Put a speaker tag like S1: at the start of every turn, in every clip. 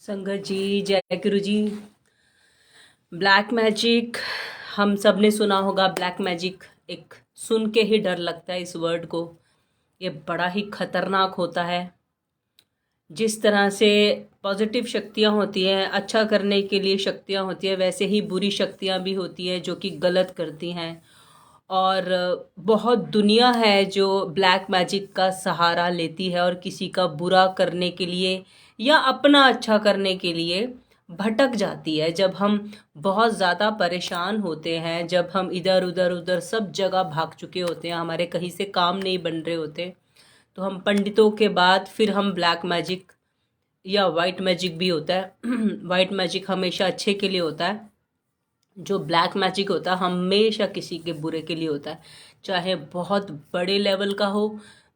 S1: संगत जी, जय गुरु जी। Black magic, हम सब ने सुना होगा। ब्लैक मैजिक एक सुन के ही डर लगता है इस वर्ड को। ये बड़ा ही खतरनाक होता है। जिस तरह से पॉजिटिव शक्तियाँ होती हैं, अच्छा करने के लिए शक्तियाँ होती हैं, वैसे ही बुरी शक्तियाँ भी होती हैं जो कि गलत करती हैं। और बहुत दुनिया है जो ब्लैक मैजिक का सहारा लेती है और किसी का बुरा करने के लिए या अपना अच्छा करने के लिए भटक जाती है। जब हम बहुत ज़्यादा परेशान होते हैं, जब हम इधर उधर उधर सब जगह भाग चुके होते हैं, हमारे कहीं से काम नहीं बन रहे होते, तो हम पंडितों के बाद फिर हम ब्लैक मैजिक या वाइट मैजिक भी होता है वाइट मैजिक हमेशा अच्छे के लिए होता है। जो ब्लैक मैजिक होता है हमेशा किसी के बुरे के लिए होता है, चाहे बहुत बड़े लेवल का हो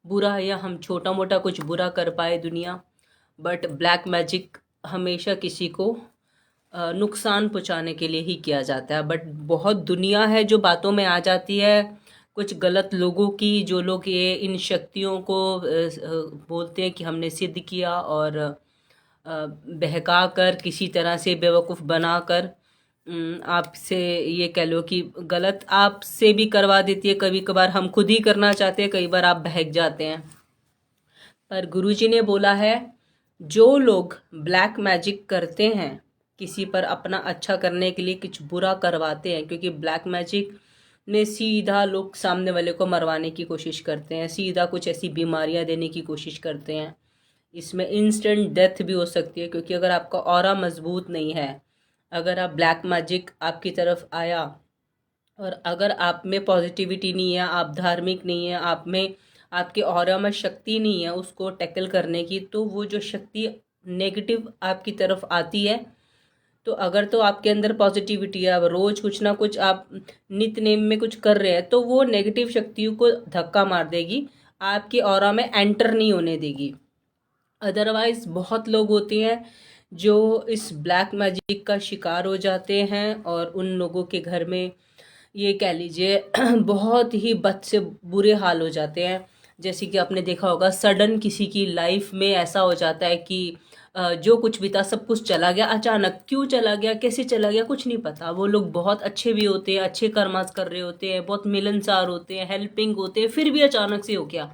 S1: बुरा, या हम छोटा मोटा कुछ बुरा कर पाए दुनिया। बट ब्लैक मैजिक हमेशा किसी को नुकसान पहुंचाने के लिए ही किया जाता है। बट बहुत दुनिया है जो बातों में आ जाती है, कुछ गलत लोगों की, जो लोग ये इन शक्तियों को बोलते हैं कि हमने सिद्ध किया, और बहका कर किसी तरह से बेवकूफ़ बनाकर आपसे ये कह लो कि गलत आपसे भी करवा देती है। कभी कभार हम खुद ही करना चाहते हैं, कई बार आप बहक जाते हैं। पर गुरुजी ने बोला है, जो लोग ब्लैक मैजिक करते हैं, किसी पर अपना अच्छा करने के लिए कुछ बुरा करवाते हैं, क्योंकि ब्लैक मैजिक में सीधा लोग सामने वाले को मरवाने की कोशिश करते हैं, सीधा कुछ ऐसी बीमारियां देने की कोशिश करते हैं। इसमें इंस्टेंट डेथ भी हो सकती है, क्योंकि अगर आपका ऑरा मजबूत नहीं है, अगर आप ब्लैक मैजिक आपकी तरफ आया और अगर आप में पॉजिटिविटी नहीं है, आप धार्मिक नहीं है, आप में आपके ऑरा में शक्ति नहीं है उसको टैकल करने की, तो वो जो शक्ति नेगेटिव आपकी तरफ आती है, तो अगर तो आपके अंदर पॉजिटिविटी है, अब रोज कुछ ना कुछ आप नित्य नेम में कुछ कर रहे हैं, तो वो नेगेटिव शक्तियों को धक्का मार देगी, आपके ऑरा में एंटर नहीं होने देगी। अदरवाइज बहुत लोग होते हैं जो इस ब्लैक मैजिक का शिकार हो जाते हैं, और उन लोगों के घर में ये कह लीजिए बहुत ही बद से बुरे हाल हो जाते हैं। जैसे कि आपने देखा होगा, सडन किसी की लाइफ में ऐसा हो जाता है कि जो कुछ भी था सब कुछ चला गया अचानक। क्यों चला गया, कैसे चला गया, कुछ नहीं पता। वो लोग बहुत अच्छे भी होते हैं, अच्छे कर्मास कर रहे होते हैं, बहुत मिलनसार होते हैं, हेल्पिंग होते हैं, फिर भी अचानक से हो गया।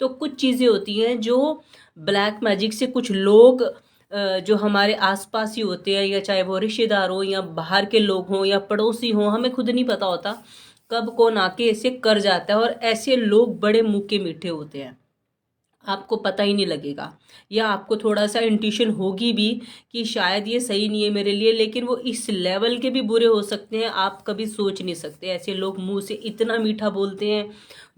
S1: तो कुछ चीज़ें होती हैं जो ब्लैक मैजिक से कुछ लोग जो हमारे आसपास ही होते हैं, या चाहे वो रिश्तेदार हो या बाहर के लोग हों या पड़ोसी हों, हमें खुद नहीं पता होता कब कौन आके ऐसे कर जाता है। और ऐसे लोग बड़े मुँह के मीठे होते हैं, आपको पता ही नहीं लगेगा, या आपको थोड़ा सा इंट्यूशन होगी भी कि शायद ये सही नहीं है मेरे लिए, लेकिन वो इस लेवल के भी बुरे हो सकते हैं, आप कभी सोच नहीं सकते। ऐसे लोग मुंह से इतना मीठा बोलते हैं,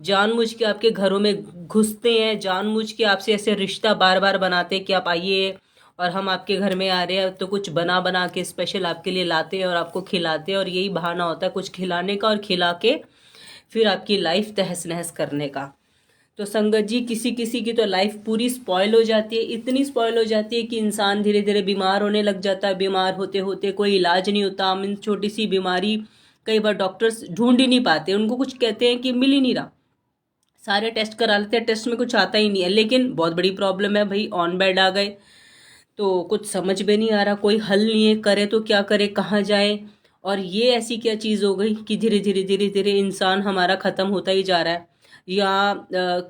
S1: जानबूझ के आपके घरों में घुसते हैं, जानबूझ के आपसे ऐसे रिश्ता बार बार बनाते हैं कि आप आइए, और हम आपके घर में आ रहे हैं तो कुछ बना बना के स्पेशल आपके लिए लाते हैं और आपको खिलाते हैं, और यही बहाना होता है कुछ खिलाने का, और खिला के फिर आपकी लाइफ तहस नहस करने का। तो संगत जी, किसी किसी की तो लाइफ पूरी स्पॉइल हो जाती है, इतनी स्पॉइल हो जाती है कि इंसान धीरे धीरे बीमार होने लग जाता है। बीमार होते होते कोई इलाज नहीं होता। मीन छोटी सी बीमारी कई बार डॉक्टर्स ढूंढ ही नहीं पाते, उनको कुछ कहते हैं कि मिल ही नहीं रहा, सारे टेस्ट करा लेते हैं, टेस्ट में कुछ आता ही नहीं है, लेकिन बहुत बड़ी प्रॉब्लम है भाई, ऑन बेड आ गए, तो कुछ समझ में नहीं आ रहा, कोई हल नहीं है, करे तो क्या करे, कहाँ जाए। और ये ऐसी क्या चीज़ हो गई कि धीरे धीरे धीरे धीरे इंसान हमारा ख़त्म होता ही जा रहा है, या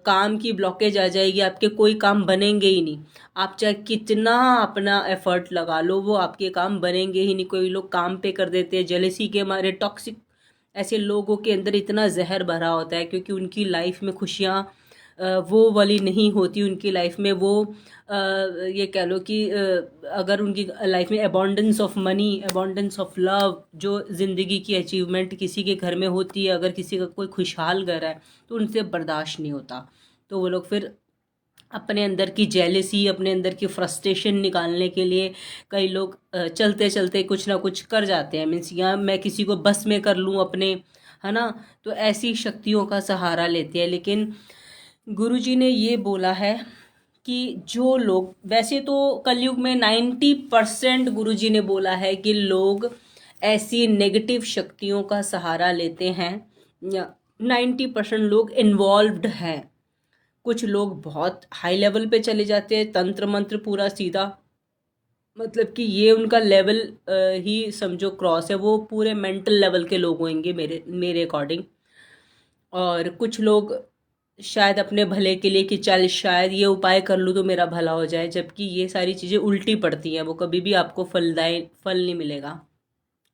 S1: काम की ब्लॉकेज आ जाएगी, आपके कोई काम बनेंगे ही नहीं। आप चाहे कितना अपना एफर्ट लगा लो, वो आपके काम बनेंगे ही नहीं। कोई लोग काम पे कर देते हैं जेलेसी के मारे, टॉक्सिक। ऐसे लोगों के अंदर इतना जहर भरा होता है, क्योंकि उनकी लाइफ में खुशियाँ वो वाली नहीं होती। उनकी लाइफ में वो ये कह लो कि अगर उनकी लाइफ में अबॉन्डेंस ऑफ मनी, अबॉन्डेंस ऑफ लव, जो ज़िंदगी की अचीवमेंट किसी के घर में होती है, अगर किसी का कोई खुशहाल घर है, तो उनसे बर्दाश्त नहीं होता। तो वो लोग फिर अपने अंदर की जेलेसी, अपने अंदर की फ्रस्ट्रेशन निकालने के लिए कई लोग चलते चलते कुछ ना कुछ कर जाते हैं। मीन्स या मैं किसी को बस में कर लूँ अपने, है ना, तो ऐसी शक्तियों का सहारा लेते हैं। लेकिन गुरुजी ने ये बोला है कि जो लोग, वैसे तो कलयुग में 90% गुरुजी ने बोला है कि लोग ऐसी नेगेटिव शक्तियों का सहारा लेते हैं, या 90% लोग इन्वॉल्व्ड हैं। कुछ लोग बहुत हाई लेवल पे चले जाते हैं, तंत्र मंत्र पूरा सीधा मतलब कि ये उनका लेवल ही समझो क्रॉस है, वो पूरे मेंटल लेवल के लोग होंगे मेरे मेरे अकॉर्डिंग। और कुछ लोग शायद अपने भले के लिए कि चल शायद ये उपाय कर लूँ तो मेरा भला हो जाए, जबकि ये सारी चीज़ें उल्टी पड़ती हैं, वो कभी भी आपको फलदायी फल नहीं मिलेगा,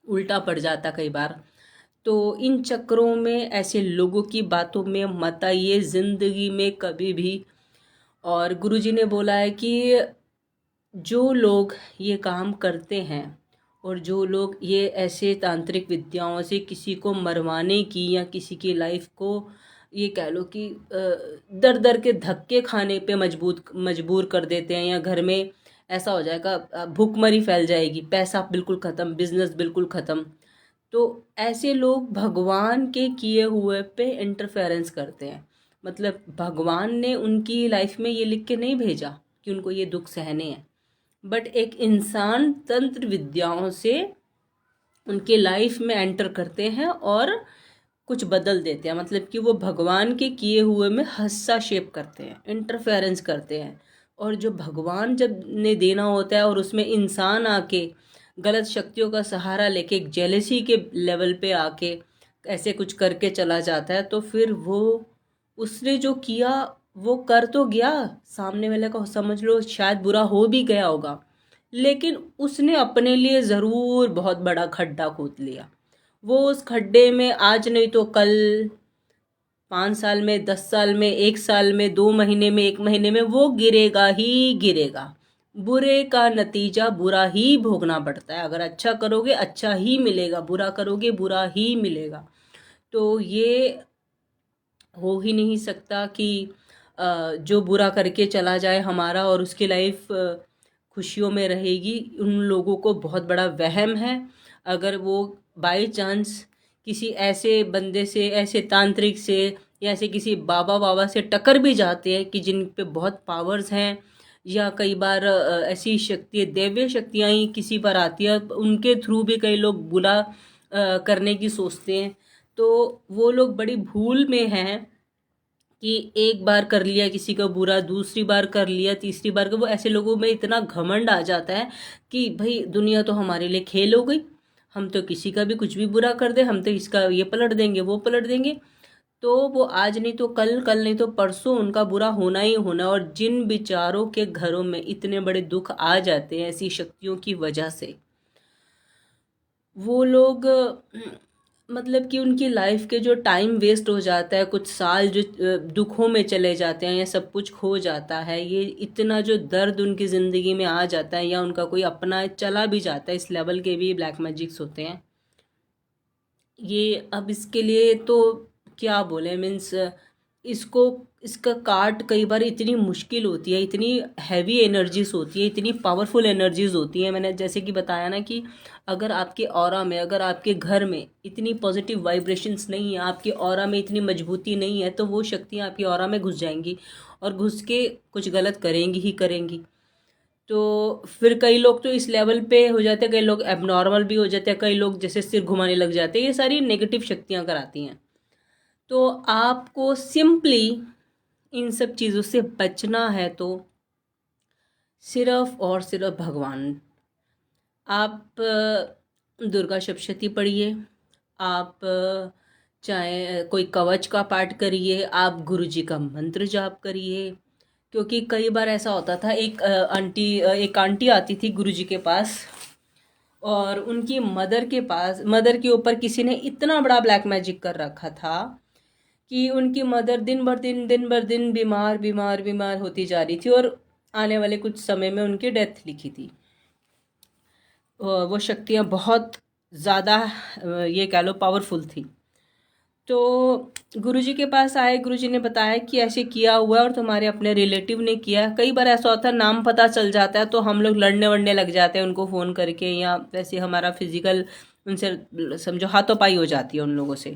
S1: उल्टा पड़ जाता कई बार। तो इन चक्करों में ऐसे लोगों की बातों में मत आइए ज़िंदगी में कभी भी। और गुरुजी ने बोला है कि जो लोग ये काम करते हैं और जो लोग ये ऐसे तांत्रिक विद्याओं से किसी को मरवाने की या किसी की लाइफ को ये कह लो कि दर दर के धक्के खाने पे मजबूर कर देते हैं, या घर में ऐसा हो जाएगा भूखमरी फैल जाएगी, पैसा बिल्कुल ख़त्म, बिजनेस बिल्कुल ख़त्म। तो ऐसे लोग भगवान के किए हुए पे इंटरफेरेंस करते हैं। मतलब भगवान ने उनकी लाइफ में ये लिख के नहीं भेजा कि उनको ये दुख सहने हैं, बट एक इंसान तंत्र विद्याओं से उनके लाइफ में एंटर करते हैं और कुछ बदल देते हैं। मतलब कि वो भगवान के किए हुए में हस्तक्षेप करते हैं, इंटरफेरेंस करते हैं। और जो भगवान जब ने देना होता है और उसमें इंसान आके गलत शक्तियों का सहारा लेके एक जेलसी के लेवल पे आके ऐसे कुछ करके चला जाता है, तो फिर वो उसने जो किया वो कर तो गया, सामने वाले का समझ लो शायद बुरा हो भी गया होगा, लेकिन उसने अपने लिए ज़रूर बहुत बड़ा खड्डा खोद लिया। वो उस खड्डे में आज नहीं तो कल, 5 साल में, 10 साल में, 1 साल में, 2 महीने में, 1 महीने में वो गिरेगा ही गिरेगा। बुरे का नतीजा बुरा ही भोगना पड़ता है। अगर अच्छा करोगे अच्छा ही मिलेगा, बुरा करोगे बुरा ही मिलेगा। तो ये हो ही नहीं सकता कि जो बुरा करके चला जाए हमारा और उसकी लाइफ खुशियों में रहेगी। उन लोगों को बहुत बड़ा वहम है। अगर वो बाय चांस किसी ऐसे बंदे से, ऐसे तांत्रिक से, या ऐसे किसी बाबा बाबा से टकर भी जाते हैं कि जिन पे बहुत पावर्स हैं, या कई बार ऐसी शक्ति दैवीय शक्तियाँ ही किसी पर आती है, उनके थ्रू भी कई लोग बुरा करने की सोचते हैं। तो वो लोग बड़ी भूल में हैं कि एक बार कर लिया किसी का बुरा, दूसरी बार कर लिया, तीसरी बार का, वो ऐसे लोगों में इतना घमंड आ जाता है कि भाई दुनिया तो हमारे लिए खेल हो गई, हम तो किसी का भी कुछ भी बुरा कर दे, हम तो इसका ये पलट देंगे वो पलट देंगे। तो वो आज नहीं तो कल, कल नहीं तो परसों उनका बुरा होना ही होना। और जिन बिचारों के घरों में इतने बड़े दुख आ जाते हैं ऐसी शक्तियों की वजह से, वो लोग मतलब कि उनकी लाइफ के जो टाइम वेस्ट हो जाता है, कुछ साल जो दुखों में चले जाते हैं या सब कुछ खो जाता है, ये इतना जो दर्द उनकी ज़िंदगी में आ जाता है, या उनका कोई अपना चला भी जाता है, इस लेवल के भी ब्लैक मैजिक्स होते हैं ये। अब इसके लिए तो क्या बोले, मीन्स इसको, इसका काट कई बार इतनी मुश्किल होती है, इतनी हैवी एनर्जीज होती है, इतनी पावरफुल एनर्जीज होती है। मैंने जैसे कि बताया ना कि अगर आपके ऑरा में, अगर आपके घर में इतनी पॉजिटिव वाइब्रेशंस नहीं है, आपके ऑरा में इतनी मजबूती नहीं है, तो वो शक्तियाँ आपकी ऑरा में घुस जाएंगी और घुस के कुछ गलत करेंगी ही करेंगी। तो फिर कई लोग तो इस लेवल पे हो जाते हैं, कई लोग एबनॉर्मल भी हो जाते हैं, कई लोग जैसे सिर घुमाने लग जाते हैं, ये सारी नेगेटिव शक्तियाँ कराती हैं। तो आपको सिंपली इन सब चीज़ों से बचना है तो सिर्फ और सिर्फ भगवान। आप दुर्गा सप्तशती पढ़िए, आप चाहे कोई कवच का पाठ करिए, आप गुरुजी का मंत्र जाप करिए। क्योंकि कई बार ऐसा होता था, एक आंटी आती थी गुरुजी के पास, और उनकी मदर के पास, मदर के ऊपर किसी ने इतना बड़ा ब्लैक मैजिक कर रखा था कि उनकी मदर दिन भर दिन बीमार बीमार बीमार होती जा रही थी, और आने वाले कुछ समय में उनकी डेथ लिखी थी। वो शक्तियाँ बहुत ज़्यादा ये कह लो पावरफुल थी। तो गुरुजी के पास आए, गुरुजी ने बताया कि ऐसे किया हुआ है और तुम्हारे अपने रिलेटिव ने किया है। कई बार ऐसा होता है नाम पता चल जाता है तो हम लोग लड़ने वड़ने लग जाते हैं उनको फ़ोन करके, या वैसे हमारा फिजिकल उनसे समझो हाथोपाई हो जाती है उन लोगों से,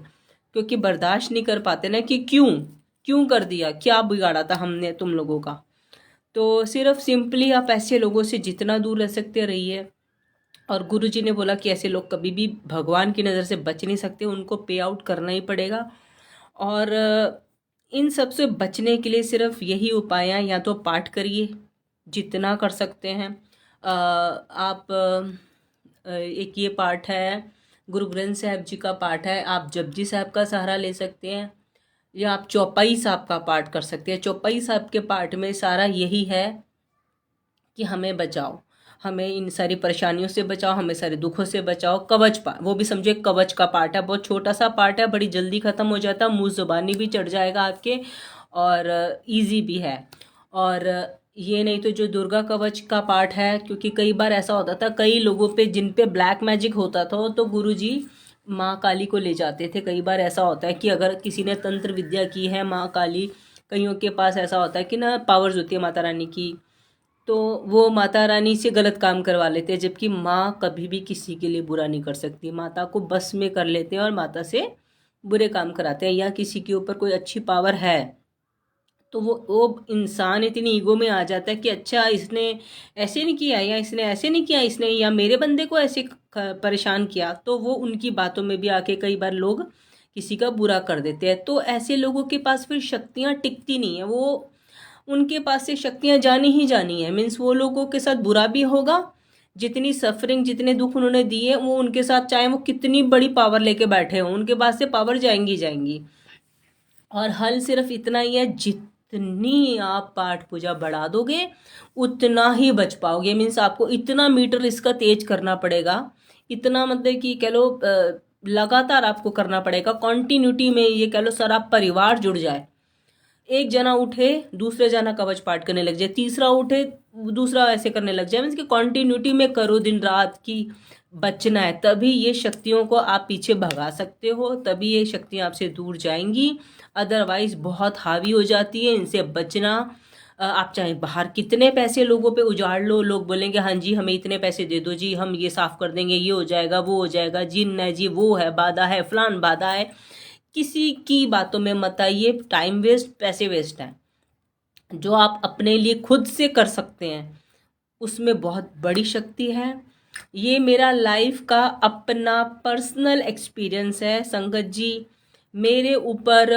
S1: क्योंकि बर्दाश्त नहीं कर पाते ना कि क्यों क्यों कर दिया, क्या बिगाड़ा था हमने तुम लोगों का। तो सिर्फ सिंपली आप ऐसे लोगों से जितना दूर रह सकते रहिए। और गुरुजी ने बोला कि ऐसे लोग कभी भी भगवान की नज़र से बच नहीं सकते, उनको पे आउट करना ही पड़ेगा। और इन सब से बचने के लिए सिर्फ यही उपाय हैं, या तो पाठ करिए जितना कर सकते हैं, आप एक ये पाठ है, गुरु ग्रंथ साहब जी का पाठ है, आप जपजी साहब का सहारा ले सकते हैं, या आप चौपाई साहब का पाठ कर सकते हैं। चौपाई साहब के पाठ में सारा यही है कि हमें बचाओ, हमें इन सारी परेशानियों से बचाओ, हमें सारे दुखों से बचाओ। कवच पाठ, वो भी समझो एक कवच का पाठ है, बहुत छोटा सा पाठ है, बड़ी जल्दी ख़त्म हो जाता है, मुँह ज़ुबानी भी चढ़ जाएगा आपके, और इजी भी है। और ये नहीं तो जो दुर्गा कवच का पाठ है, क्योंकि कई बार ऐसा होता था कई लोगों पे जिन पे ब्लैक मैजिक होता था तो गुरुजी माँ काली को ले जाते थे। कई बार ऐसा होता है कि अगर किसी ने तंत्र विद्या की है, माँ काली, कईयों के पास ऐसा होता है कि ना पावर्स होती है माता रानी की, तो वो माता रानी से गलत काम करवा लेते हैं, जबकि माँ कभी भी किसी के लिए बुरा नहीं कर सकती। माता को बस में कर लेते हैं और माता से बुरे काम कराते हैं। या किसी के ऊपर कोई अच्छी पावर है तो वो इंसान इतनी ईगो में आ जाता है कि अच्छा इसने ऐसे नहीं किया, या इसने ऐसे नहीं किया, इसने या मेरे बंदे को ऐसे परेशान किया, तो वो उनकी बातों में भी आके कई बार लोग किसी का बुरा कर देते हैं। तो ऐसे लोगों के पास फिर शक्तियाँ टिकती नहीं है, वो उनके पास से शक्तियाँ जानी ही जानी है। मीन्स वो लोगों के साथ बुरा भी होगा, जितनी सफरिंग जितने दुख उन्होंने दिए वो उनके साथ, चाहे वो कितनी बड़ी पावर लेके बैठे हों, उनके पास से पावर जाएंगी जाएंगी। और हल सिर्फ इतना ही है, जितनी आप पाठ पूजा बढ़ा दोगे उतना ही बच पाओगे। मीन्स आपको इतना मीटर इसका तेज करना पड़ेगा, इतना मतलब कि कह लो लगातार आपको करना पड़ेगा, कॉन्टिन्यूटी में ये कह लो सारा परिवार जुड़ जाए। एक जना उठे दूसरे जना कवच पाठ करने लग जाए, तीसरा उठे दूसरा ऐसे करने लग जाए। मीन्स कि कॉन्टिन्यूटी में करो दिन रात की, बचना है, तभी ये शक्तियों को आप पीछे भगा सकते हो, तभी ये शक्तियाँ आपसे दूर जाएंगी। अदरवाइज बहुत हावी हो जाती है, इनसे बचना। आप चाहे बाहर कितने पैसे लोगों पे उजाड़ लो, लोग बोलेंगे हाँ जी हमें इतने पैसे दे दो जी, हम ये साफ कर देंगे, ये हो जाएगा, वो हो जाएगा, जिन है जी, वो है, बाधा है, फलान बाधा है। किसी की बातों में मत आइए, टाइम वेस्ट, पैसे वेस्ट है। जो आप अपने लिए खुद से कर सकते हैं उसमें बहुत बड़ी शक्ति है। ये मेरा लाइफ का अपना पर्सनल एक्सपीरियंस है संगत जी। मेरे ऊपर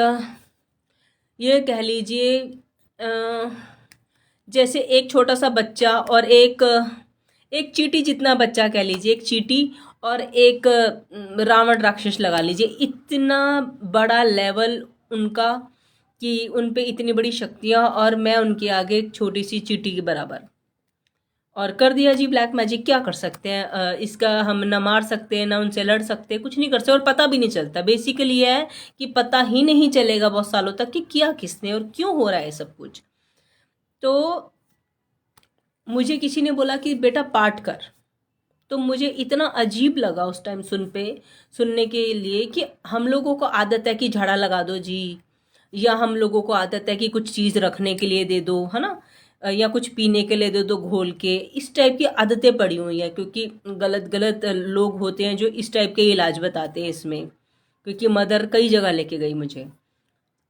S1: ये कह लीजिए जैसे एक छोटा सा बच्चा और एक एक चींटी जितना बच्चा कह लीजिए, एक चींटी और एक रावण राक्षस लगा लीजिए, इतना बड़ा लेवल उनका कि उन पे इतनी बड़ी शक्तियाँ, और मैं उनके आगे एक छोटी सी चींटी के बराबर। और कर दिया जी ब्लैक मैजिक, क्या कर सकते हैं इसका, हम ना मार सकते हैं ना उनसे लड़ सकते, कुछ नहीं कर सकते, और पता भी नहीं चलता। बेसिकली ये है कि पता ही नहीं चलेगा बहुत सालों तक कि किया किसने और क्यों हो रहा है सब कुछ। तो मुझे किसी ने बोला कि बेटा पाठ कर, तो मुझे इतना अजीब लगा उस टाइम सुनने के लिए कि हम लोगों को आदत है कि झाड़ा लगा दो जी, या हम लोगों को आदत है कि कुछ चीज़ रखने के लिए दे दो, है ना, या कुछ पीने के लिए दे दो घोल के। इस टाइप की आदतें पड़ी हुई हैं, क्योंकि गलत गलत लोग होते हैं जो इस टाइप के इलाज बताते हैं इसमें, क्योंकि मदर कई जगह लेके गई मुझे।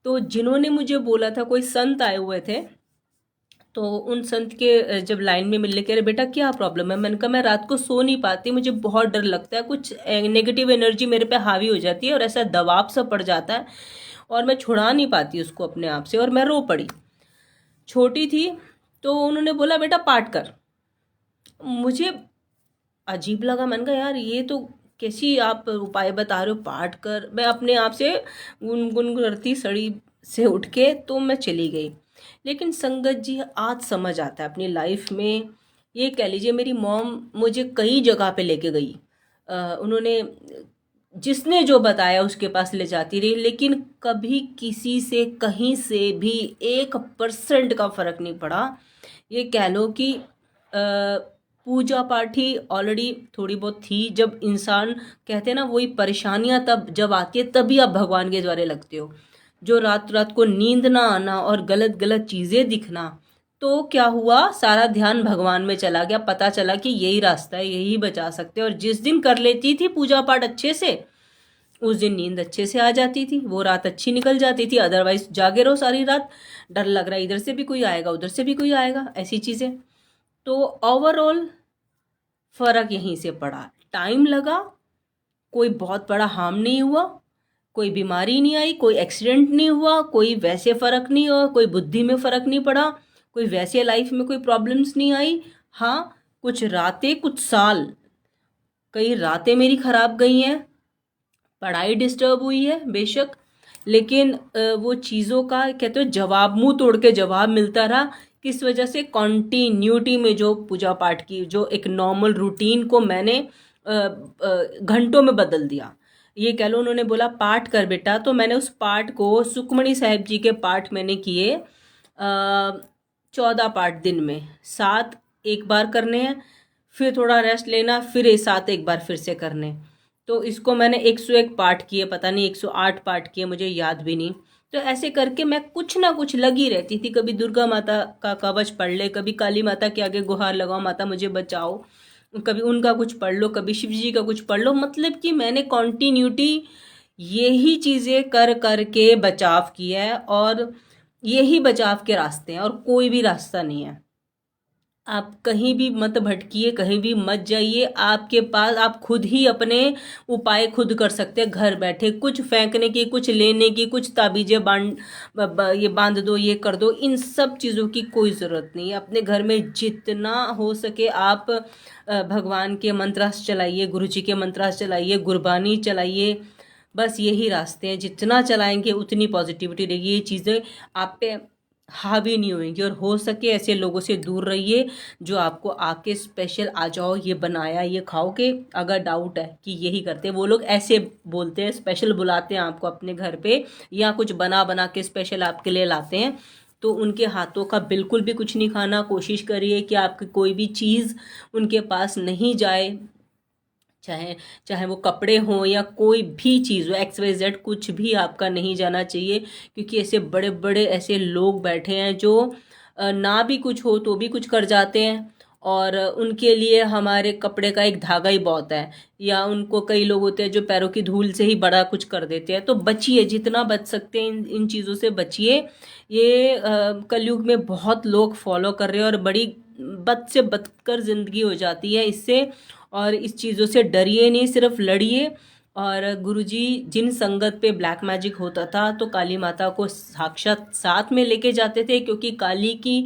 S1: तो जिन्होंने मुझे बोला था, कोई संत आए हुए थे, तो उन संत के जब लाइन में मिलने, कह रहे बेटा क्या प्रॉब्लम है। मैंने कहा मैं रात को सो नहीं पाती, मुझे बहुत डर लगता है, कुछ नेगेटिव एनर्जी मेरे पे हावी हो जाती है और ऐसा दबाव सा पड़ जाता है और मैं छुड़ा नहीं पाती उसको अपने आप से, और मैं रो पड़ी। छोटी थी तो उन्होंने बोला बेटा पाठ कर। मुझे अजीब लगा, मैंने कहा यार ये तो कैसी आप उपाय बता रहे हो, पाठ कर। मैं अपने आप से गुनगुन करती सड़ी से उठ के तो मैं चली गई। लेकिन संगत जी आज समझ आता है अपनी लाइफ में, ये कह लीजिए मेरी मॉम मुझे कई जगह पे लेके गई, उन्होंने जिसने जो बताया उसके पास ले जाती रही, लेकिन कभी किसी से कहीं से भी 1% का फ़र्क नहीं पड़ा। ये कह लो कि पूजा पाठ ही ऑलरेडी थोड़ी बहुत थी। जब इंसान कहते हैं ना, वही परेशानियां तब जब आती है तभी आप भगवान के द्वारे लगते हो। जो रात रात को नींद ना आना और गलत गलत चीज़ें दिखना, तो क्या हुआ, सारा ध्यान भगवान में चला गया। पता चला कि यही रास्ता है, यही बचा सकते हैं। और जिस दिन कर लेती थी पूजा पाठ अच्छे से, उस दिन नींद अच्छे से आ जाती थी, वो रात अच्छी निकल जाती थी। अदरवाइज जागे रहो सारी रात, डर लग रहा है इधर से भी कोई आएगा उधर से भी कोई आएगा, ऐसी चीज़ें। तो ओवरऑल फ़र्क यहीं से पड़ा। टाइम लगा, कोई बहुत बड़ा हार्म नहीं हुआ, कोई बीमारी नहीं आई, कोई एक्सीडेंट नहीं हुआ, कोई वैसे फ़र्क नहीं हुआ, कोई बुद्धि में फ़र्क नहीं पड़ा, कोई वैसे लाइफ में कोई प्रॉब्लम्स नहीं आई। हाँ, कुछ रातें, कुछ साल, कई रातें मेरी खराब गई हैं, पढ़ाई डिस्टर्ब हुई है बेशक, लेकिन वो चीज़ों का कहते हो जवाब, मुंह तोड़ के जवाब मिलता रहा। किस वजह से? कॉन्टीन्यूटी में जो पूजा पाठ की, जो एक नॉर्मल रूटीन को मैंने घंटों में बदल दिया। ये कह लो, उन्होंने बोला पाठ कर बेटा, तो मैंने उस पाठ को, सुखमणी साहिब जी के पाठ मैंने किए 14 पाठ दिन में, 7 एक बार करने हैं, फिर थोड़ा रेस्ट लेना, फिर ये 7 एक बार फिर से करने। तो इसको मैंने 101 पाठ किए, पता नहीं 108 पाठ किए, मुझे याद भी नहीं। तो ऐसे करके मैं कुछ ना कुछ लगी रहती थी। कभी दुर्गा माता का कवच पढ़ ले, कभी काली माता के आगे गुहार लगाओ, माता मुझे बचाओ, कभी उनका कुछ पढ़ लो, कभी शिव जी का कुछ पढ़ लो। मतलब कि मैंने कॉन्टीन्यूटी यही चीज़ें कर कर के बचाव किया है, और यही बचाव के रास्ते हैं, और कोई भी रास्ता नहीं है। आप कहीं भी मत भटकिए, कहीं भी मत जाइए, आपके पास आप खुद ही अपने उपाय खुद कर सकते हैं घर बैठे। कुछ फेंकने की, कुछ लेने की, कुछ ताबीजें ये बांध दो, ये कर दो, इन सब चीज़ों की कोई ज़रूरत नहीं है। अपने घर में जितना हो सके आप भगवान के मंत्रास चलाइए, गुरु जी के मंत्रास चलाइए, गुरबानी चलाइए। बस यही रास्ते हैं, जितना चलाएंगे उतनी पॉजिटिविटी रहेगी, ये चीज़ें आप पे हावी नहीं होंगी। और हो सके ऐसे लोगों से दूर रहिए जो आपको आके स्पेशल आ जाओ ये बनाया ये खाओगे, अगर डाउट है कि यही करते हैं वो लोग, ऐसे बोलते हैं, स्पेशल बुलाते हैं आपको अपने घर पे, या कुछ बना बना के स्पेशल आपके लिए लाते हैं, तो उनके हाथों का बिल्कुल भी कुछ नहीं खाना। कोशिश करिए कि आपकी कोई भी चीज़ उनके पास नहीं जाए, चाहे चाहे वो कपड़े हों या कोई भी चीज़ हो, XYZ कुछ भी आपका नहीं जाना चाहिए। क्योंकि ऐसे बड़े बड़े ऐसे लोग बैठे हैं जो ना भी कुछ हो तो भी कुछ कर जाते हैं, और उनके लिए हमारे कपड़े का एक धागा ही बहुत है। या उनको, कई लोग होते हैं जो पैरों की धूल से ही बड़ा कुछ कर देते हैं। तो बचिए, जितना बच सकते हैं इन चीज़ों से बचिए। ये कलयुग में बहुत लोग फॉलो कर रहे हैं, और बड़ी बद से बदकर ज़िंदगी हो जाती है इससे। और इस चीज़ों से डरिए नहीं, सिर्फ लड़िए। और गुरुजी जिन संगत पे ब्लैक मैजिक होता था, तो काली माता को साक्षात साथ में लेके जाते थे, क्योंकि काली की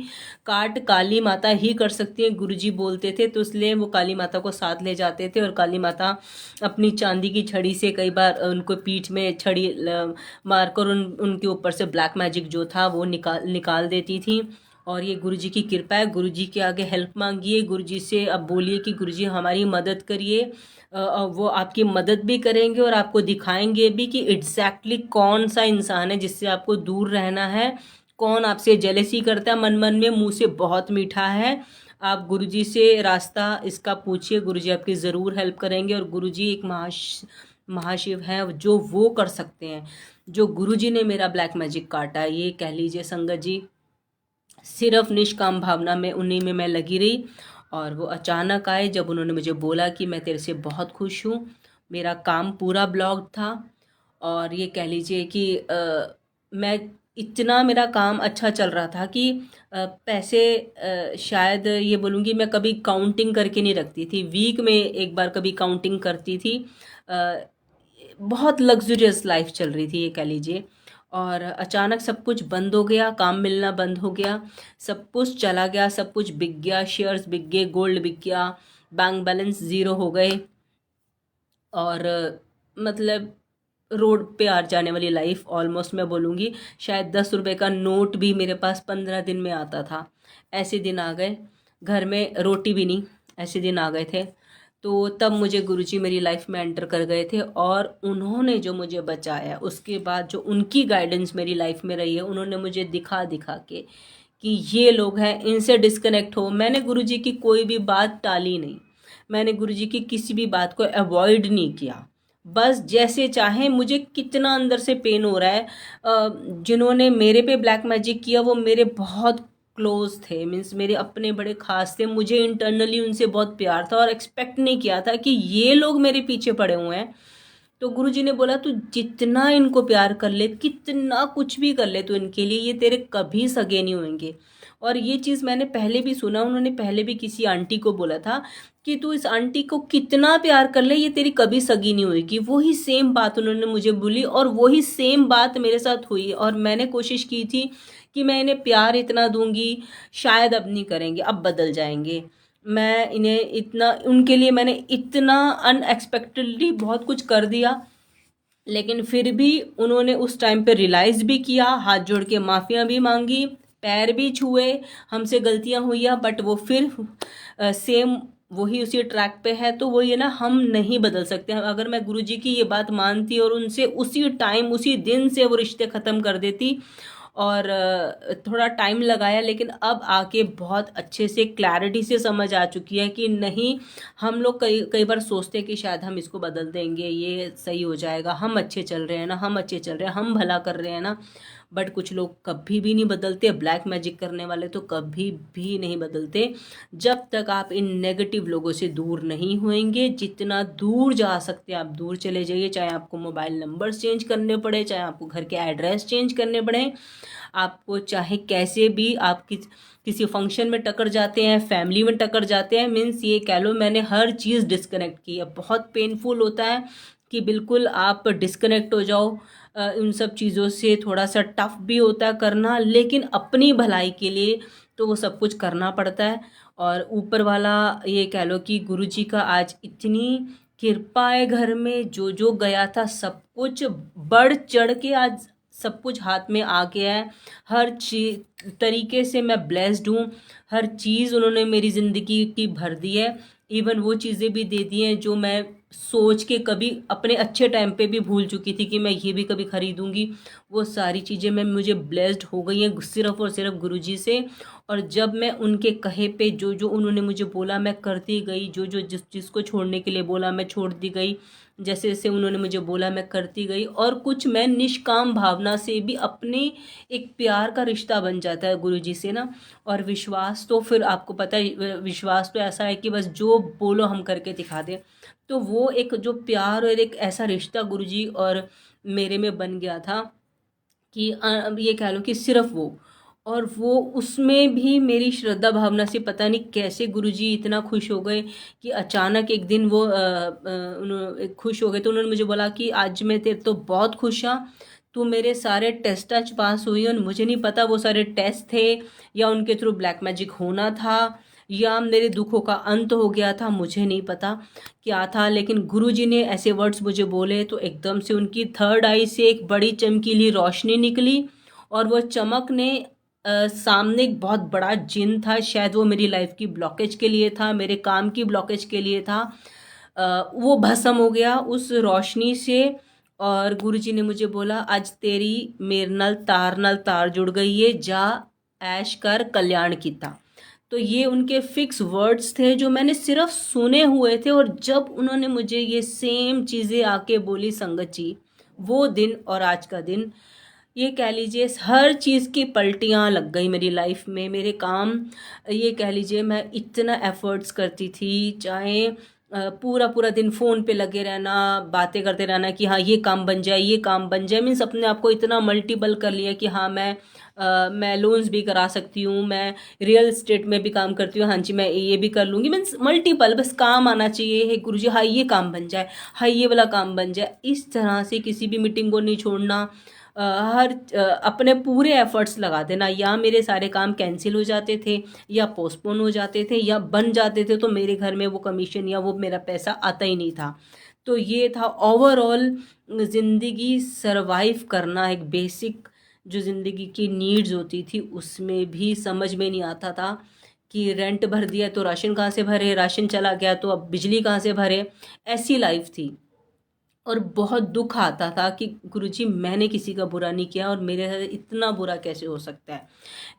S1: काट काली माता ही कर सकती है, गुरुजी बोलते थे। तो इसलिए वो काली माता को साथ ले जाते थे, और काली माता अपनी चांदी की छड़ी से कई बार उनको पीठ में छड़ी मारकर उनके ऊपर से ब्लैक मैजिक जो था वो निकाल देती थी। और ये गुरुजी की कृपा है। गुरुजी के आगे हेल्प मांगिए, गुरुजी से अब बोलिए कि गुरुजी हमारी मदद करिए। वो आपकी मदद भी करेंगे, और आपको दिखाएंगे भी कि एग्जैक्टली कौन सा इंसान है जिससे आपको दूर रहना है, कौन आपसे जेलेसी करता है मन मन में, मुंह से बहुत मीठा है। आप गुरुजी से रास्ता इसका पूछिए, गुरुजी आपकी ज़रूर हेल्प करेंगे। और गुरुजी एक महाशिव है, जो वो कर सकते हैं। जो गुरुजी ने मेरा ब्लैक मैजिक काटा, ये कह लीजिए संगत जी, सिर्फ निष्काम भावना में उन्हीं में मैं लगी रही। और वो अचानक आए जब उन्होंने मुझे बोला कि मैं तेरे से बहुत खुश हूँ। मेरा काम पूरा ब्लॉक था, और ये कह लीजिए कि मैं इतना, मेरा काम अच्छा चल रहा था कि पैसे, शायद ये बोलूँगी, मैं कभी काउंटिंग करके नहीं रखती थी, वीक में एक बार कभी काउंटिंग करती थी। बहुत लग्जरियस लाइफ चल रही थी, ये कह लीजिए। और अचानक सब कुछ बंद हो गया, काम मिलना बंद हो गया, सब कुछ चला गया, सब कुछ बिक गया, शेयर्स बिक गए, गोल्ड बिक गया, बैंक बैलेंस ज़ीरो हो गए। और मतलब रोड पे आ जाने वाली लाइफ ऑलमोस्ट, मैं बोलूँगी शायद 10 रुपए का नोट भी मेरे पास 15 दिन में आता था। ऐसे दिन आ गए, घर में रोटी भी नहीं, ऐसे दिन आ गए थे। तो तब मुझे गुरुजी मेरी लाइफ में एंटर कर गए थे, और उन्होंने जो मुझे बचाया, उसके बाद जो उनकी गाइडेंस मेरी लाइफ में रही है, उन्होंने मुझे दिखा दिखा के कि ये लोग हैं, इनसे डिस्कनेक्ट हो। मैंने गुरुजी की कोई भी बात टाली नहीं, मैंने गुरुजी की किसी भी बात को अवॉइड नहीं किया। बस जैसे चाहे, मुझे कितना अंदर से पेन हो रहा है, जिन्होंने मेरे पे ब्लैक मैजिक किया वो मेरे बहुत क्लोज थे, मीन्स मेरे अपने बड़े खास थे, मुझे इंटरनली उनसे बहुत प्यार था, और एक्सपेक्ट नहीं किया था कि ये लोग मेरे पीछे पड़े हुए हैं। तो गुरुजी ने बोला तू जितना इनको प्यार कर ले, कितना कुछ भी कर ले तू इनके लिए, ये तेरे कभी सगे नहीं होंगे। और ये चीज़ मैंने पहले भी सुना, उन्होंने पहले भी किसी आंटी को बोला था कि तू इस आंटी को कितना प्यार कर ले, ये तेरी कभी सगी नहीं होगी। वही सेम बात उन्होंने मुझे बोली, और वही सेम बात मेरे साथ हुई। और मैंने कोशिश की थी कि मैं इन्हें प्यार इतना दूंगी, शायद अब नहीं करेंगे, अब बदल जाएंगे। मैं इन्हें इतना, उनके लिए मैंने इतना अनएक्सपेक्टेडली बहुत कुछ कर दिया, लेकिन फिर भी उन्होंने उस टाइम पे रियलाइज़ भी किया, हाथ जोड़ के माफ़ियाँ भी मांगी, पैर भी छुए, हमसे गलतियाँ हुई हैं, बट वो फिर सेम वही उसी ट्रैक पे है। तो वो ये ना, हम नहीं बदल सकते। अगर मैं गुरुजी की ये बात मानती और उनसे उसी टाइम उसी दिन से वो रिश्ते ख़त्म कर देती, और थोड़ा टाइम लगाया, लेकिन अब आके बहुत अच्छे से क्लैरिटी से समझ आ चुकी है कि नहीं, हम लोग कई कई बार सोचते हैं कि शायद हम इसको बदल देंगे, ये सही हो जाएगा, हम अच्छे चल रहे हैं ना, हम अच्छे चल रहे हैं, हम भला कर रहे हैं ना। बट कुछ लोग कभी भी नहीं बदलते, ब्लैक मैजिक करने वाले तो कभी भी नहीं बदलते। जब तक आप इन नेगेटिव लोगों से दूर नहीं होएंगे, जितना दूर जा सकते हैं आप दूर चले जाइए, चाहे आपको मोबाइल नंबर्स चेंज करने पड़े, चाहे आपको घर के एड्रेस चेंज करने पड़े, आपको चाहे कैसे भी आप किसी फंक्शन में टकर जाते हैं, फैमिली में टकर जाते हैं, मीन्स ये कह लो मैंने हर चीज़ डिस्कनेक्ट की है। बहुत पेनफुल होता है कि बिल्कुल आप डिस्कनेक्ट हो जाओ उन सब चीज़ों से, थोड़ा सा टफ भी होता है करना, लेकिन अपनी भलाई के लिए तो वो सब कुछ करना पड़ता है। और ऊपर वाला ये कह लो कि गुरुजी का आज इतनी कृपा है घर में, जो जो गया था सब कुछ बढ़ चढ़ के आज सब कुछ हाथ में आ गया है। हर चीज तरीके से मैं ब्लेस्ड हूँ, हर चीज़ उन्होंने मेरी ज़िंदगी की भर दी है। इवन वो चीज़ें भी दे दी हैं जो मैं सोच के कभी अपने अच्छे टाइम पे भी भूल चुकी थी कि मैं ये भी कभी खरीदूंगी। वो सारी चीज़ें मैं मुझे ब्लेस्ड हो गई हैं सिर्फ और सिर्फ गुरुजी से। और जब मैं उनके कहे पे जो जो उन्होंने मुझे बोला मैं करती गई, जो जो जिस चीज़ को छोड़ने के लिए बोला मैं छोड़ती गई, जैसे जैसे उन्होंने मुझे बोला मैं करती गई। और कुछ मैं निष्काम भावना से भी अपने एक प्यार का रिश्ता बन जाता है गुरुजी से ना। और विश्वास तो फिर आपको पता है, विश्वास तो ऐसा है कि बस जो बोलो हम करके दिखा दें। तो वो एक जो प्यार और एक ऐसा रिश्ता गुरुजी और मेरे में बन गया था कि अब ये कह लो कि सिर्फ वो, और वो उसमें भी मेरी श्रद्धा भावना से पता नहीं कैसे गुरुजी इतना खुश हो गए कि अचानक एक दिन वो खुश हो गए। तो उन्होंने मुझे बोला कि आज मैं तेरे तो बहुत खुश हाँ, तू मेरे सारे टेस्ट आज पास हुई। और मुझे नहीं पता वो सारे टेस्ट थे या उनके थ्रू ब्लैक मैजिक होना था या मेरे दुखों का अंत हो गया था, मुझे नहीं पता क्या था। लेकिन गुरुजी ने ऐसे वर्ड्स मुझे बोले तो एकदम से उनकी थर्ड आई से एक बड़ी चमकीली रोशनी निकली। और वो चमक ने सामने एक बहुत बड़ा जिन था, शायद वो मेरी लाइफ की ब्लॉकेज के लिए था, मेरे काम की ब्लॉकेज के लिए था। वो भस्म हो गया उस रोशनी से। और गुरुजी ने मुझे बोला आज तेरी मेरे नाल तार जुड़ गई है, जा ऐश कर कल्याण कीता। तो ये उनके फिक्स वर्ड्स थे जो मैंने सिर्फ सुने हुए थे। और जब उन्होंने मुझे ये सेम चीज़ें आके बोली संगत जी, वो दिन और आज का दिन, ये कह लीजिए हर चीज़ की पलटियाँ लग गई मेरी लाइफ में। मेरे काम, ये कह लीजिए मैं इतना एफर्ट्स करती थी, चाहे पूरा पूरा दिन फ़ोन पे लगे रहना, बातें करते रहना कि हाँ ये काम बन जाए, ये काम बन जाए, मीन्स अपने आप को इतना मल्टीपल कर लिया कि हाँ मैं लोन्स भी करा सकती हूँ, मैं रियल इस्टेट में भी काम करती हूँ, हाँ जी मैं ये भी कर लूँगी, मीन्स मल्टीपल, बस काम आना चाहिए। हे गुरुजी हाँ ये काम बन जाए, हाँ ये वाला काम बन जाए। इस तरह से किसी भी मीटिंग को नहीं छोड़ना, अपने पूरे एफर्ट्स लगा देना। या मेरे सारे काम कैंसिल हो जाते थे या पोस्टपोन हो जाते थे या बन जाते थे, तो मेरे घर में वो कमीशन या वो मेरा पैसा आता ही नहीं था। तो ये था ओवरऑल ज़िंदगी सरवाइव करना, एक बेसिक जो ज़िंदगी की नीड्स होती थी उसमें भी समझ में नहीं आता था कि रेंट भर दिया तो राशन कहाँ से भरे, राशन चला गया तो अब बिजली कहाँ से भरे, ऐसी लाइफ थी। और बहुत दुख आता था कि गुरुजी मैंने किसी का बुरा नहीं किया और मेरे साथ इतना बुरा कैसे हो सकता है।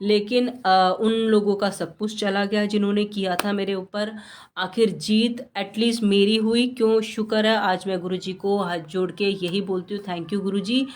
S1: लेकिन उन लोगों का सब कुछ चला गया जिन्होंने किया था मेरे ऊपर। आखिर जीत एटलीस्ट मेरी हुई, क्यों शुक्र है। आज मैं गुरुजी को हाथ जोड़ के यही बोलती हूँ, थैंक यू गुरुजी।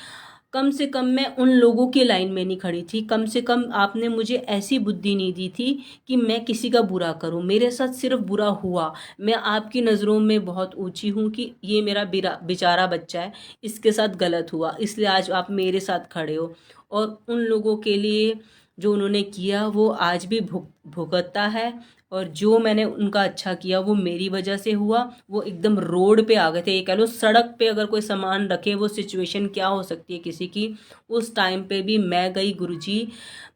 S1: कम से कम मैं उन लोगों की लाइन में नहीं खड़ी थी, कम से कम आपने मुझे ऐसी बुद्धि नहीं दी थी कि मैं किसी का बुरा करूं। मेरे साथ सिर्फ बुरा हुआ। मैं आपकी नज़रों में बहुत ऊंची हूं कि ये मेरा बेचारा बच्चा है, इसके साथ गलत हुआ, इसलिए आज आप मेरे साथ खड़े हो। और उन लोगों के लिए जो उन्होंने किया वो आज भी भुगतता है। और जो मैंने उनका अच्छा किया वो मेरी वजह से हुआ। वो एकदम रोड पे आ गए थे, ये कह लो सड़क पे अगर कोई सामान रखे वो सिचुएशन क्या हो सकती है किसी की, उस टाइम पे भी मैं गई, गुरुजी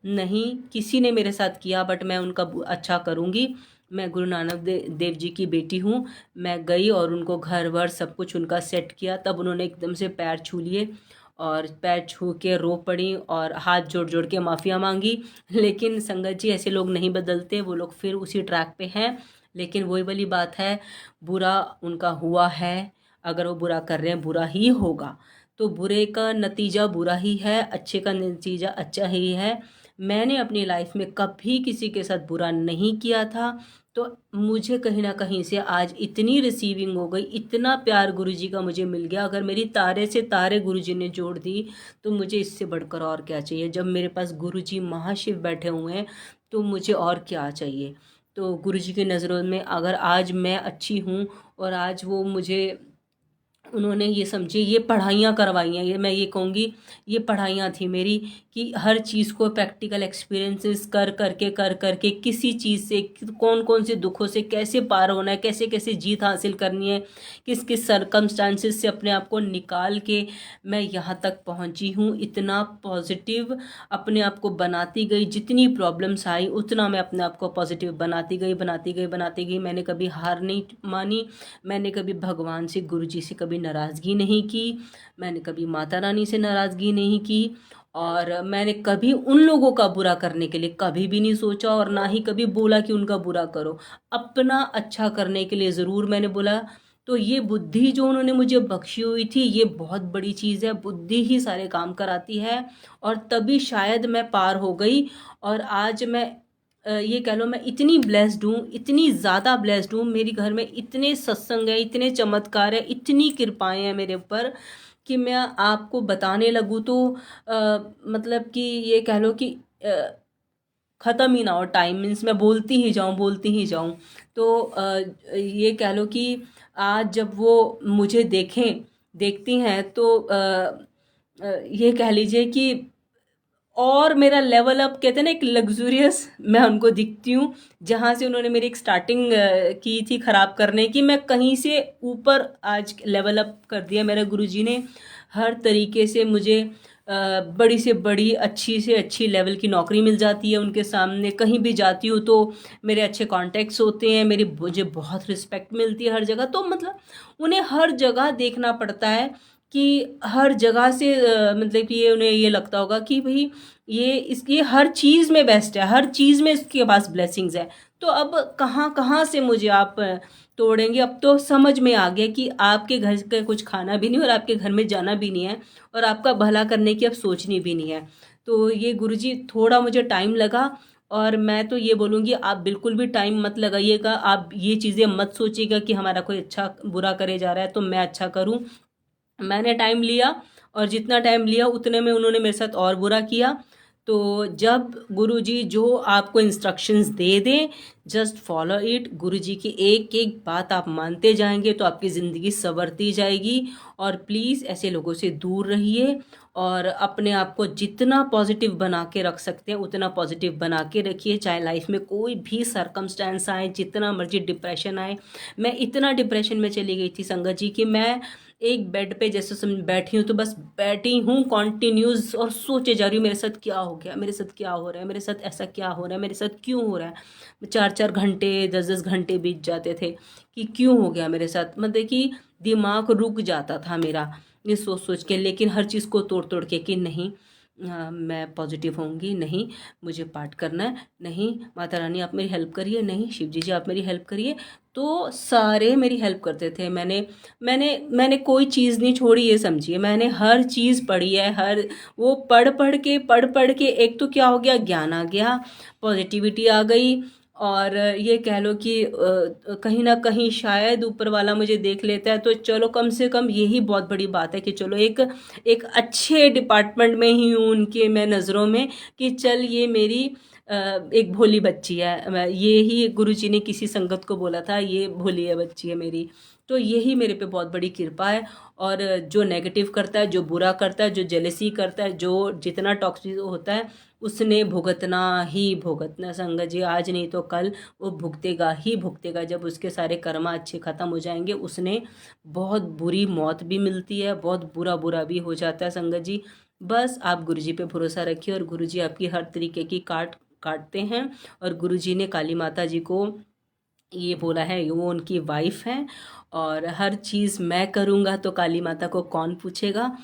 S1: नहीं किसी ने मेरे साथ किया बट मैं उनका अच्छा करूँगी। मैं गुरु नानक देव जी की बेटी हूँ। मैं गई और उनको घर वर सब कुछ उनका सेट किया, तब उन्होंने एकदम से पैर छू लिए और पैर छू के रो पड़ी और हाथ जोड़ जोड़ के माफ़िया मांगी। लेकिन संगत जी, ऐसे लोग नहीं बदलते, वो लोग फिर उसी ट्रैक पे हैं। लेकिन वही वाली बात है, बुरा उनका हुआ है, अगर वो बुरा कर रहे हैं बुरा ही होगा, तो बुरे का नतीजा बुरा ही है, अच्छे का नतीजा अच्छा ही है। मैंने अपनी लाइफ में कभी किसी के साथ बुरा नहीं किया था, तो मुझे कहीं ना कहीं से आज इतनी रिसीविंग हो गई, इतना प्यार गुरुजी का मुझे मिल गया। अगर मेरी तारे से तारे गुरुजी ने जोड़ दी, तो मुझे इससे बढ़कर और क्या चाहिए। जब मेरे पास गुरुजी महाशिव बैठे हुए हैं, तो मुझे और क्या चाहिए। तो गुरुजी की नज़रों में अगर आज मैं अच्छी हूँ और आज वो मुझे, उन्होंने ये समझिए ये पढ़ाइयाँ करवाई हैं, ये मैं ये कहूँगी ये पढ़ाइयाँ थी मेरी, कि हर चीज़ को प्रैक्टिकल एक्सपीरियंसेस कर करके किसी चीज़ से कौन कौन से दुखों से कैसे पार होना है, कैसे कैसे जीत हासिल करनी है, किस किस सरकमस्टांसिस से अपने आप को निकाल के मैं यहाँ तक पहुँची हूँ। इतना पॉजिटिव अपने आप को बनाती गई, जितनी प्रॉब्लम्स आई उतना मैं अपने आप को पॉजिटिव बनाती गई। मैंने कभी हार नहीं मानी, मैंने कभी भगवान से, गुरु जी से कभी नाराज़गी नहीं की, मैंने कभी माता रानी से नाराज़गी नहीं की, और मैंने कभी उन लोगों का बुरा करने के लिए कभी भी नहीं सोचा, और ना ही कभी बोला कि उनका बुरा करो। अपना अच्छा करने के लिए ज़रूर मैंने बोला। तो ये बुद्धि जो उन्होंने मुझे बख्शी हुई थी, ये बहुत बड़ी चीज़ है। बुद्धि ही सारे काम कराती है, और तभी शायद मैं पार हो गई। और आज मैं ये कह लो, मैं इतनी ब्लेस्ड हूँ, इतनी ज़्यादा ब्लेस्ड हूँ। मेरे घर में इतने सत्संग है, इतने चमत्कार है, इतनी कृपाएं हैं मेरे ऊपर, कि मैं आपको बताने लगूँ तो मतलब कि ये कह लो कि ख़त्म ही ना हो टाइम। मीन्स मैं बोलती ही जाऊँ। तो ये कह लो कि आज जब वो मुझे देखती हैं, तो ये कह लीजिए कि और मेरा लेवल अप, कहते हैं ना, एक लग्जूरियस मैं उनको दिखती हूँ। जहाँ से उन्होंने मेरी एक स्टार्टिंग की थी ख़राब करने की, मैं कहीं से ऊपर आज लेवल अप कर दिया मेरे गुरुजी ने। हर तरीके से मुझे बड़ी से बड़ी, अच्छी से अच्छी लेवल की नौकरी मिल जाती है उनके सामने। कहीं भी जाती हूँ तो मेरे अच्छे कॉन्टेक्ट्स होते हैं, मुझे बहुत रिस्पेक्ट मिलती है हर जगह। तो मतलब उन्हें हर जगह देखना पड़ता है, कि हर जगह से मतलब कि ये उन्हें ये लगता होगा कि भाई ये हर चीज़ में बेस्ट है, हर चीज़ में इसके पास ब्लेसिंग्स है। तो अब कहाँ कहाँ से मुझे आप तोड़ेंगे। अब तो समझ में आ गया कि आपके घर का कुछ खाना भी नहीं, और आपके घर में जाना भी नहीं है, और आपका भला करने की अब सोचनी भी नहीं है। तो ये गुरुजी, थोड़ा मुझे टाइम लगा, और मैं तो ये बोलूँगी, आप बिल्कुल भी टाइम मत लगाइएगा। आप ये चीज़ें मत सोचिएगा कि हमारा कोई अच्छा बुरा करे जा रहा है तो मैं अच्छा करूँ। मैंने टाइम लिया, और जितना टाइम लिया उतने में उन्होंने मेरे साथ और बुरा किया। तो जब गुरुजी जो आपको इंस्ट्रक्शंस दे दें, जस्ट फॉलो इट। गुरुजी की एक एक बात आप मानते जाएंगे, तो आपकी ज़िंदगी संवरती जाएगी। और प्लीज़ ऐसे लोगों से दूर रहिए, और अपने आप को जितना पॉजिटिव बना के रख सकते हैं उतना पॉजिटिव बना के रखिए। चाहे लाइफ में कोई भी सरकमस्टेंस आए, जितना मर्जी डिप्रेशन आए। मैं इतना डिप्रेशन में चली गई थी संगत जी, कि मैं एक बेड पे जैसे बैठी हूँ, तो बस बैठी हूँ कॉन्टिन्यूस, और सोचे जा रही हूँ मेरे साथ क्या हो गया, मेरे साथ क्या हो रहा है, मेरे साथ ऐसा क्या हो रहा है, मेरे साथ क्यों हो रहा है। 4-4 घंटे, 10-10 घंटे बीत जाते थे कि क्यों हो गया मेरे साथ। मतलब कि दिमाग रुक जाता था मेरा ये सोच सोच के। लेकिन हर चीज़ को तोड़ तोड़ के, कि नहीं मैं पॉजिटिव होंगी, नहीं मुझे पाठ करना है, नहीं माता रानी आप मेरी हेल्प करिए, नहीं शिव जी आप मेरी हेल्प करिए। तो सारे मेरी हेल्प करते थे। मैंने कोई चीज़ नहीं छोड़ी, ये समझिए। मैंने हर चीज़ पढ़ी है, हर वो पढ़ पढ़ के एक तो क्या हो गया, ज्ञान आ गया, पॉजिटिविटी आ गई। और ये कह लो कि कहीं ना कहीं शायद ऊपर वाला मुझे देख लेता है, तो चलो कम से कम यही बहुत बड़ी बात है, कि चलो एक एक अच्छे डिपार्टमेंट में ही हूँ उनके मैं नज़रों में, कि चल ये मेरी एक भोली बच्ची है। ये ही गुरुजी ने किसी संगत को बोला था, ये भोली है बच्ची है मेरी। तो यही मेरे पे बहुत बड़ी कृपा है। और जो नेगेटिव करता है, जो बुरा करता है, जो जेलेसी करता है, जो जितना टॉक्सिक होता है, उसने भुगतना ही भुगतना संगत जी। आज नहीं तो कल वो भुगतेगा ही भुगतेगा। जब उसके सारे कर्मा अच्छे ख़त्म हो जाएंगे, उसने बहुत बुरी मौत भी मिलती है, बहुत बुरा बुरा भी हो जाता है संगत जी। बस आप गुरुजी पे भरोसा रखिए, और गुरुजी आपकी हर तरीके की काटते हैं। और गुरुजी ने काली माता जी को ये बोला है, वो उनकी वाइफ हैं और हर चीज़ मैं करूँगा तो काली माता को कौन पूछेगा।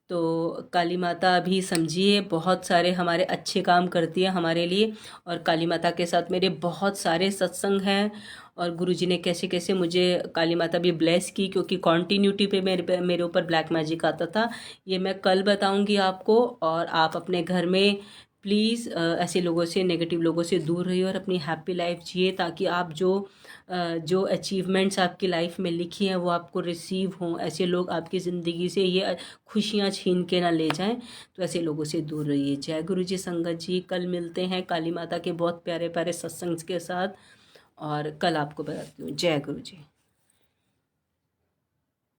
S1: तो काली माता अभी समझिए बहुत सारे हमारे अच्छे काम करती है हमारे लिए, और काली माता के साथ मेरे बहुत सारे सत्संग हैं। और गुरुजी ने कैसे कैसे मुझे काली माता भी ब्लेस की, क्योंकि कॉन्टिन्यूटी पे मेरे ऊपर ब्लैक मैजिक आता था। ये मैं कल बताऊंगी आपको। और आप अपने घर में प्लीज़ ऐसे लोगों से, नेगेटिव लोगों से दूर रहिए और अपनी हैप्पी लाइफ जिए, ताकि आप जो अचीवमेंट्स आपकी लाइफ में लिखी हैं वो आपको रिसीव हों। ऐसे लोग आपकी ज़िंदगी से ये खुशियाँ छीन के ना ले जाएं, तो ऐसे लोगों से दूर रहिए। जय गुरु जी संगत जी, कल मिलते हैं काली माता के बहुत प्यारे प्यारे सत्संग के साथ, और कल आपको बताती हूँ। जय गुरु जी।